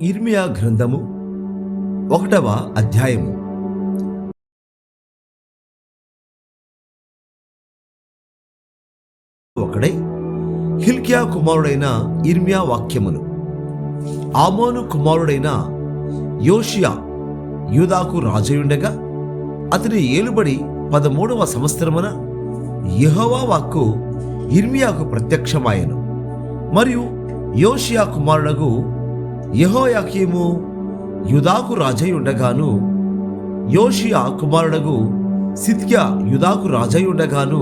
ఇర్మియా గ్రంథము 1వ అధ్యాయము. ఒకడై హిల్కియా కుమారుడైన ఇర్మియా వాక్యములు. ఆమోను కుమారుడైన యోషియా యూదాకు రాజయుండగా అతని ఏలుబడి 13వ సంవత్సరమున యెహోవా వాక్కు ఇర్మియాకు ప్రత్యక్షమాయెను. మరియు యోషియా కుమారుడగు యెహోయాకీము యూదాకు రాజై ఉండగాను, యోషియా కుమారుడగు సిద్కియా యూదాకు రాజై ఉండగాను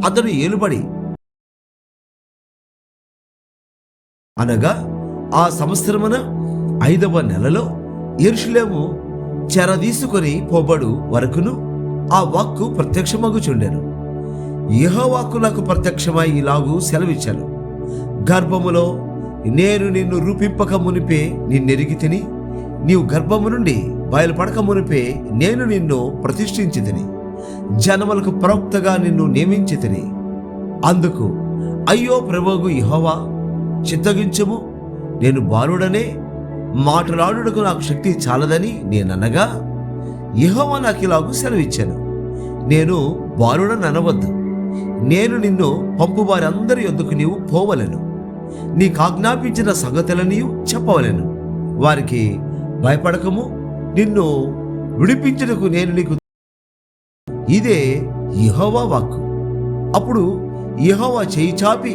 అతడు ఏలుబడి అనగా ఆ సంవత్సరమున 5వ నెలలో యెరూషలేము చెరదీసుకొని పోబడు వరకును ఆ వాక్కు ప్రత్యక్షమగుచుండెను. యెహోవాకు నాకు ప్రత్యక్షమై ఇలాగూ సెలవిచ్చెను: గర్భములో నేను నిన్ను రూపింపక మునిపే నిన్నెరిగి తిని, నీవు గర్భము నుండి బయలుపడక మునిపే నేను నిన్ను ప్రతిష్ఠించి తిని, జనములకు ప్రవక్తగా నిన్ను నియమించి తిని. అందుకు అయ్యో ప్రభువు యెహోవా, చిత్తగించుము, నేను బాలుడనే, మాటలాడుటకు నాకు శక్తి చాలదని నేననగా యెహోవా నాకు ఇలాగూ సెలవిచ్చాను: నేను బాలుడననవద్దు, నేను నిన్ను పంపు వారందరి యొద్దకు నీవు పోవలెను, నీకాజ్ఞాపించిన సంగతులని చెప్పవలెను. వారికి భయపడకము, నిన్ను విడిపించుటకు నేను నీకు. ఇదే యెహోవా వాక్కు. అప్పుడు యెహోవా చేయి చాపి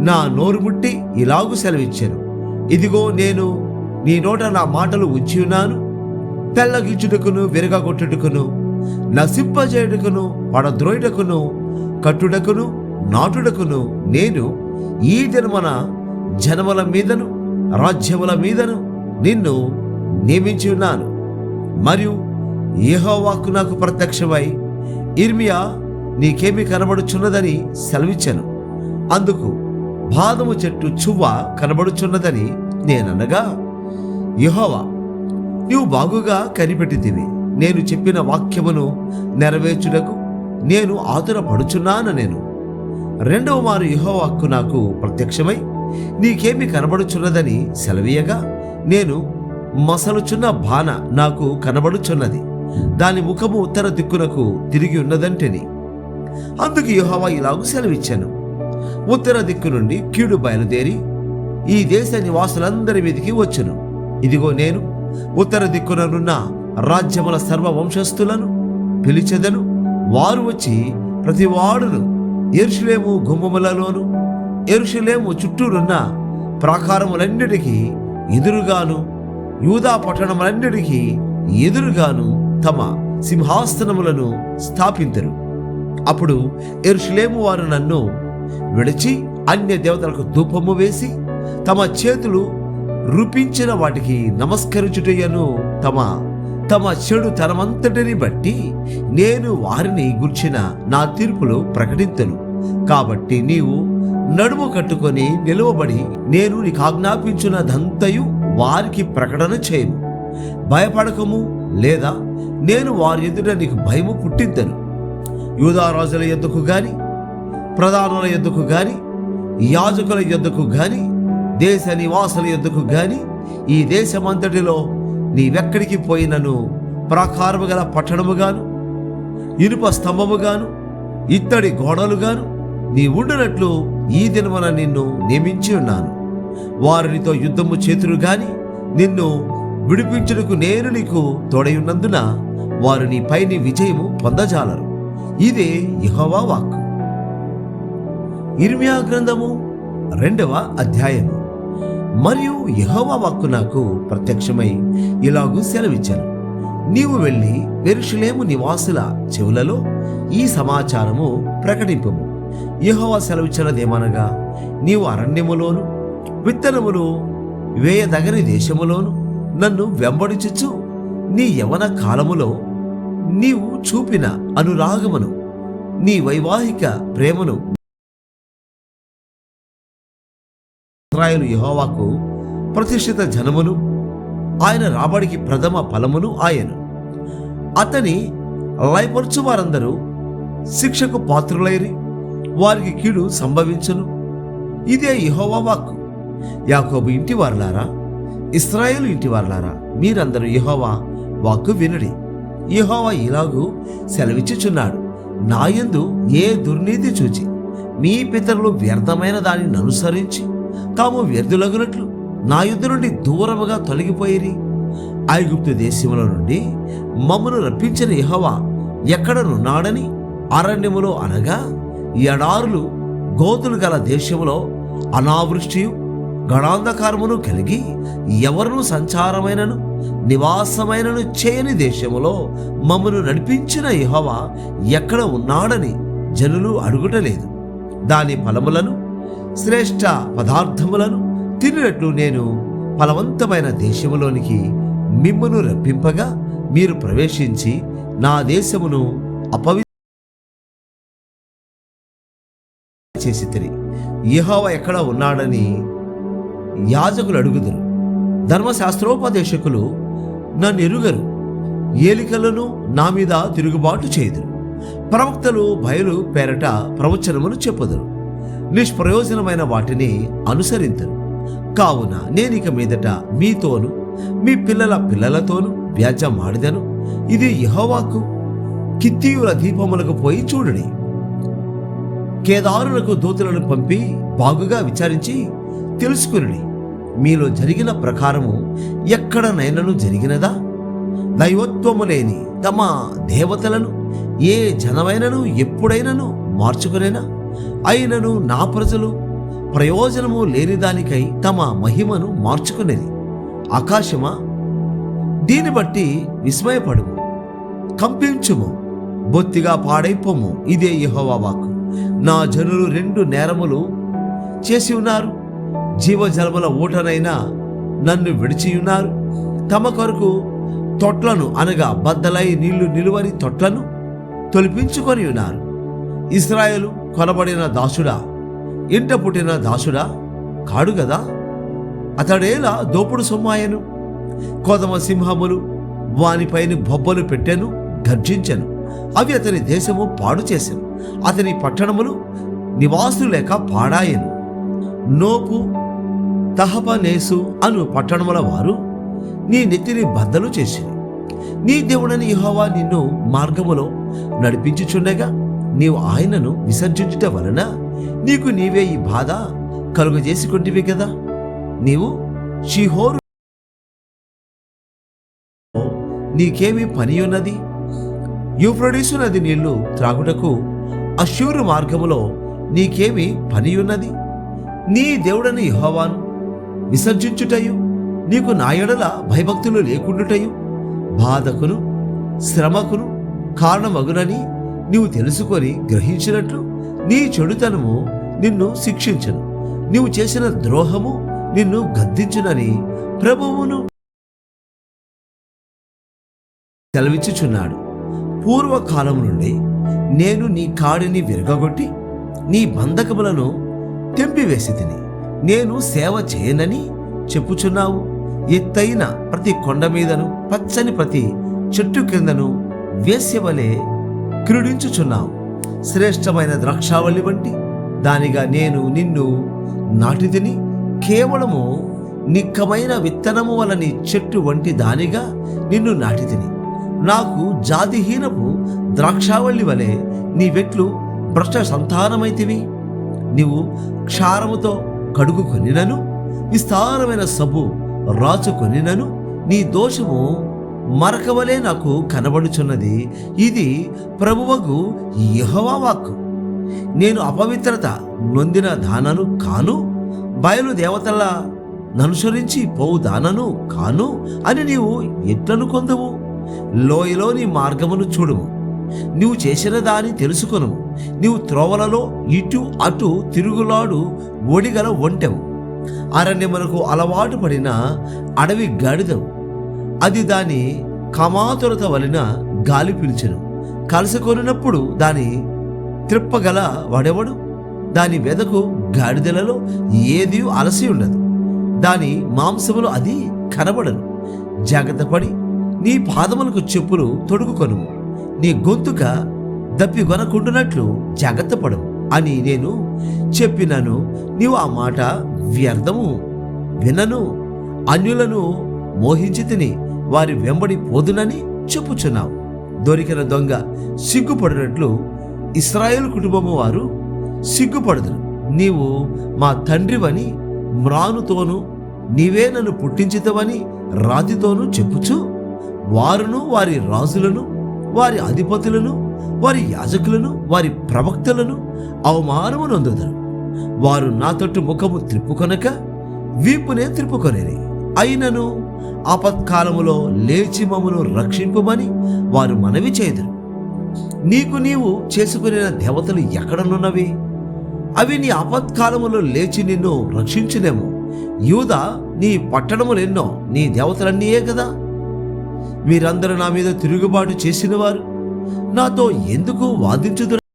నా నోరు ముట్టి ఇలాగు సెలవిచ్చాను: ఇదిగో నేను నీ నోట నా మాటలు ఉంచి ఉన్నాను. పెళ్ళగించుటకును, విరగగొట్టుటకును, నశింపజేయుటకును, పడద్రోయుటకును, కట్టుటకును, నాటుటకును నేను ఈ దినమున జనముల మీదను రాజ్యముల మీదను నిన్ను నియమించి ఉన్నాను. మరియు యెహోవాకు నాకు ప్రత్యక్షమై, ఇర్మియా, నీకేమి కనబడుచున్నదని సెలవిచ్చాను. అందుకు బాదము చెట్టు చువ్వ కనబడుచున్నదని నేననగా, యెహోవా, నీవు బాగుగా కనిపెట్టితివి. నేను చెప్పిన వాక్యమును నెరవేర్చుటకు నేను ఆతురపడుచున్నాను. నేను 2వ మారు యెహోవాకు నాకు ప్రత్యక్షమై, నీకేమి కనబడుచున్నదని సెలవీయగా, నేను మసలుచున్న బాణ నాకు కనబడుచున్నది, దాని ముఖము ఉత్తర దిక్కునకు తిరిగి ఉన్నదంటేని. అందుకు యెహోవా ఇలాగూ సెలవిచ్చాను: ఉత్తర దిక్కు నుండి కీడు బయలుదేరి ఈ దేశ నివాసులందరి మీదికి వచ్చును. ఇదిగో నేను ఉత్తర దిక్కుననున్న రాజ్యముల సర్వ వంశస్థులను పిలిచెదను. వారు వచ్చి ప్రతి వాడును యెరూషలేము గుమ్మములలోను యెరూషలేము చుట్టూరున్న ప్రాకారములన్నిటికీ ఎదురుగాను, యూదా పట్టణములన్నిటికీ ఎదురుగాను తమ సింహాసనములను స్థాపింతురు. అప్పుడు యెరూషలేము వారు నన్ను విడిచి అన్య దేవతలకు ధూపము వేసి తమ చేతులు రూపించిన వాటికి నమస్కరించుటయ్యను తమ చెడు తనమంతటిని బట్టి నేను వారిని గుర్చిన నా తీర్పులు ప్రకటింతును. కాబట్టి నీవు నడుము కట్టుకొని నిలువబడి నేను నీకు ఆజ్ఞాపించున్నదంతయు వారికి ప్రకటన చేయము. భయపడకము, లేదా నేను వారి ఎదుట నీకు భయము పుట్టిద్దను. యూదారాజుల యొద్దకు గాని, ప్రధానుల యొద్దకు గాని, యాజకుల యొద్దకు గాని, దేశ నివాసుల యొద్దకు గాని, ఈ దేశమంతటిలో నీవెక్కడికి పోయినను ప్రాకారము గల పట్టణముగాను, ఇనుప స్తంభముగాను, ఇత్తడి గోడలుగాను నీ ఉండునట్లు ఈ దినమున నిన్ను నియమించి ఉన్నాను. వారు నీతో యుద్ధము చేతురు గాని నిన్ను విడిపించుటకు నేను నీకు తోడయున్నందున వారు నీపై నీ విజయము పొందజాలరు. ఇదే యెహోవా వాక్కు. ఇర్మియా గ్రంథము 2వ అధ్యాయము. మరియు యెహోవా వాక్కు నాకు ప్రత్యక్షమై ఇలాగూ సెలవిచ్చాను: నీవు వెళ్ళి యెరూషలేము నివాసుల చెవులలో ఈ సమాచారము ప్రకటింపుము. యెహోవా సెలవిచ్చినదేమనగా, నీవు అరణ్యములోను విత్తనములు వేయదగని దేశములోను నన్ను వెంబడించుచు నీ యవన కాలములో నీవు చూపిన అనురాగమును, నీ వైవాహిక ప్రేమను ఇశ్రాయేలు యెహోవాకు ప్రతిష్ఠిత జనమును, ఆయన రాబడికి ప్రథమ ఫలమును ఆయను. అతని లయపరచు వారందరూ శిక్షకు పాత్రులైరి వారికి కీడు సంభవించును. ఇదే యెహోవా వాక్కు. యాకోబు ఇంటి వారలారా, ఇశ్రాయేలు ఇంటి వారలారా, మీరందరూ యెహోవా వాక్కు వినుడి. యెహోవా ఇలాగూ సెలవిచ్చుచున్నాడు, నాయందు ఏ దుర్నీతి చూచి మీ పితరులు వ్యర్థమైన దానిని అనుసరించి తాము వ్యర్థులగునట్లు నా యుద్ధ నుండి దూరముగా తొలగిపోయిరి. ఐగుప్తు దేశముల నుండి మమ్మను రప్పించిన యెహోవా ఎక్కడనున్నాడని అరణ్యములో అనగా ఎడారులు గోతులు గల దేశములో అనావృష్టియు గణాంధకారమును కలిగి ఎవరును సంచారమైనను నివాసమైనను చేయని దేశములో మమ్మను నడిపించిన యెహోవా ఎక్కడ ఉన్నాడని జనులు అడుగుటలేదు. దాని ఫలములను శ్రేష్ఠ పదార్థములను తిన్నట్లు నేను ఫలవంతమైన దేశములోనికి మిమ్మును రప్పింపగా మీరు ప్రవేశించి నా దేశమును అపవిత్ర చేసితిరి. యెహోవా ఎక్కడ ఉన్నాడని యాజకులు అడుగుదురు. ధర్మశాస్త్రోపదేశకులు నన్ను ఎరుగరు. ఏలికలను నా మీద తిరుగుబాటు చేయుదురు. ప్రవక్తలు బయలు పేరట ప్రవచనములు చెప్పుదురు. నిష్ప్రయోజనమైన వాటిని అనుసరింతురు. కావున నేనిక మీదట మీతోను మీ పిల్లల పిల్లలతోనూ వ్యాజ్యమాడిదను. ఇది యెహోవాకు. కిత్తీయుల దీపములకు పోయి చూడుడి. కేదారులకు దూతలను పంపి బాగుగా విచారించి తెలుసుకుని మీలో జరిగిన ప్రకారము ఎక్కడనైనను జరిగినదా? దైవత్వము లేని తమ దేవతలను ఏ జనమైనను ఎప్పుడైనను మార్చుకునేనా? అయినను నా ప్రజలు ప్రయోజనము లేని దానికై తమ మహిమను మార్చుకునేది. ఆకాశమా, దీన్ని బట్టి విస్మయపడుము, కంపించుము, బొత్తిగా పాడైపోము. ఇదే యెహోవా వాక్కు. నా జనులు 2 నేరములు చేసి ఉన్నారు. జీవజలముల ఊటనైనా నన్ను విడిచియున్నారు. తమ కొరకు తొట్లను అనగా బద్దలై నీళ్లు నిలువని తొట్లను తొలిపించుకొని ఉన్నారు. ఇశ్రాయేలు కొనబడిన దాసుడా, ఇంట పుట్టిన దాసుడా కాడు గదా? అతడేలా దోపుడు సొమ్మాయను. కోదమ సింహములు వానిపైన బొబ్బలు పెట్టెను, గర్జించెను. అవి అతని దేశము పాడు చేసెను. అతని పట్టణములు నివాసులు లేక పాడాయెను. నోపు తహపనేసు అను పట్టణముల వారు నీ నెత్తిని బద్దలు చేసిరి. నీ దేవుడని యెహోవా నిన్ను మార్గములో నడిపించుచుండగా నీవు ఆయనను విసర్జించుట వలన నీకు నీవే ఈ బాధ కలుగజేసుకుంటివి కదా. నీవు షీహోరు నీకేమి పని ఉన్నది? యూఫ్రటీసు నది నీళ్లు త్రాగుటకు అష్షూరు మార్గములో నీకేమి పని ఉన్నది? నీ దేవుడని యెహోవాను విసర్జించుటయు నీకు నా యెడల భయభక్తులు లేకుండుటయు బాధకును శ్రమకును కారణమగునని నీవు తెలుసుకొని గ్రహించినట్లు నీ చెడుతనము నిన్ను శిక్షించును. నీవు చేసిన ద్రోహము నిన్ను గద్దించునని ప్రభువును సెలవిచ్చుచున్నాడు. పూర్వకాలం నుండి నేను నీ కాడిని విరగగొట్టి నీ బంధకములను తెంపివేసి తిని నేను సేవ చేయనని చెప్పుచున్నావు. ఎత్తైన ప్రతి కొండ మీదను పచ్చని ప్రతి చెట్టు కిందను వేశ్యవలే క్రీడించుచున్నావు. శ్రేష్టమైన ద్రాక్షావళి వంటి దానిగా నేను నిన్ను నాటి తిని కేవలము నిక్కమైన విత్తనము వలని చెట్టు వంటి దానిగా నిన్ను నాటి తిని నాకు జాతిహీనపు ద్రాక్షావళి వలె నీ వెట్లు భ్రష్ట సంతానమైతివి. నీవు క్షారముతో కడుగు కొనినను విస్తారమైన సబ్బు రాచుకొనినను నీ దోషము మరకవలే నాకు కనబడుచున్నది. ఇది ప్రభువగు యెహోవా వాక్కు. నేను అపవిత్రత నొందిన దానను కాను, బయలు దేవతల ననుసరించి పోవు దానను కాను అని నీవు ఎట్లను కొందవు? లోయలో నీ మార్గమును చూడుము, నీవు చేసిన దాని తెలుసుకొనుము. నీవు త్రోవలలో ఇటు అటు తిరుగులాడు ఒడిగల ఒంటెవు. అరణ్యమునకు అలవాటు పడిన అడవి గాడిదవు. అది దాని కమాతురత వలన గాలి పిలిచెను. కలసుకొనినప్పుడు దాని త్రిప్పగల వాడెవడు? దాని వెదకు గాడిదలలో ఏది అలసి ఉండదు. దాని మాంసములు అది కనబడను. జాగ్రత్తపడి నీ పాదములకు చెప్పులు తొడుగుకొనుము. నీ గొంతుక దప్పిగొనకుండునట్లు జాగ్రత్త పడము అని నేను చెప్పినను నీవు ఆ మాట వ్యర్థము వినను. అన్యులను మోహించి తిని వారి వెంబడి పోదునని చెప్పుచున్నావు. దొరికిన దొంగ సిగ్గుపడినట్లు ఇశ్రాయేలు కుటుంబము వారు సిగ్గుపడదురు. నీవు మా తండ్రివని మ్రానుతోనూ నీవే నన్ను పుట్టించితవని రాతితోనూ చెప్పుచు వారును వారి రాజులను వారి అధిపతులను వారి యాజకులను వారి ప్రవక్తలను అవమానము నొందుదురు. వారు నా తట్టు ముఖము త్రిప్పుకొనక వీపునే త్రిప్పుకొనేది. అయినను ఆపత్కాలములో లేచి మమ్మను రక్షింపుమని వారు మనవి చేయుదురు. నీకు నీవు చేసుకునే దేవతలు ఎక్కడనున్నవి? అవి నీ ఆపత్కాలములో లేచి నిన్ను రక్షించునేమో. యూదా, నీ పట్టణములెన్నో నీ దేవతలన్నీయే కదా. మీరందరూ నా మీద తిరుగుబాటు చేసిన వారు నాతో ఎందుకు వాదించుదురు?